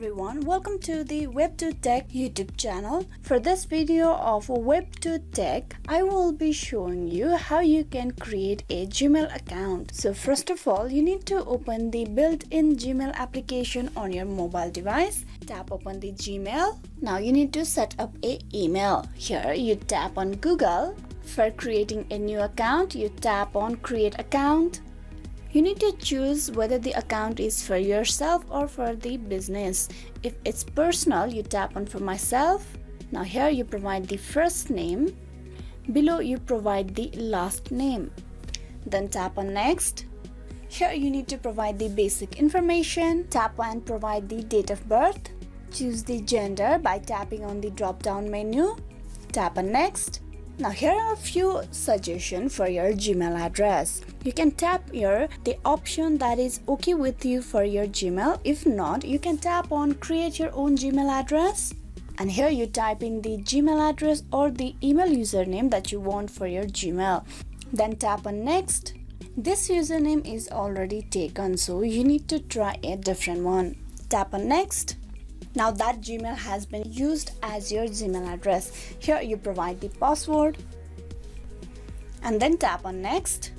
everyone, welcome to the WebToTech YouTube channel. For this video of WebToTech, I will be showing you how you can create a Gmail account. So first of all, you need to open the built-in Gmail application on your mobile device. Tap open the Gmail. Now you need to set up an email. Here you tap on Google. For creating a new account, you tap on Create Account. You need to choose whether the account is for yourself or for the business. If it's personal, you tap on For Myself. Now here you provide the first name. Below you provide the last name. Then tap on Next. Here you need to provide the basic information. Tap and provide the date of birth. Choose the gender by tapping on the drop-down menu. Tap on Next. Now here are a few suggestions for your Gmail address. You can tap here the option that is okay with you for your Gmail. If not, you can tap on Create Your Own Gmail Address. And here you type in the Gmail address or the email username that you want for your Gmail. Then tap on Next. This username is already taken, so you need to try a different one. Tap on Next. Now that Gmail has been used as your Gmail address. Here you provide the password and then tap on Next.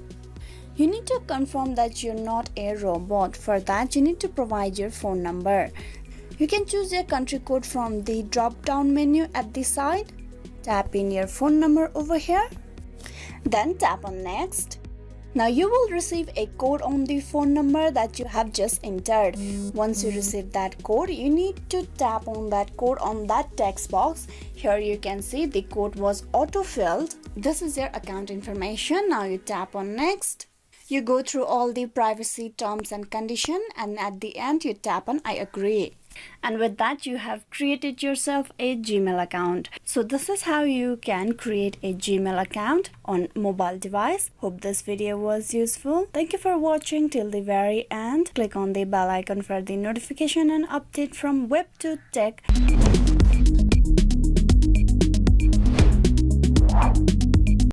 You need to confirm that you're not a robot. For that, you need to provide your phone number. You can choose your country code from the drop-down menu at the side. Tap in your phone number over here. Then tap on Next. Now you will receive a code on the phone number that you have just entered. Once you receive that code, you need to tap on that code on that text box. Here you can see the code was auto-filled. This is your account information. Now you tap on Next. You go through all the privacy terms and conditions, and at the end you tap on I agree. And with that, you have created yourself a Gmail account. So this is how you can create a Gmail account on mobile device. Hope this video was useful. Thank you for watching till the very end. Click on the bell icon for the notification and update from WebToTech.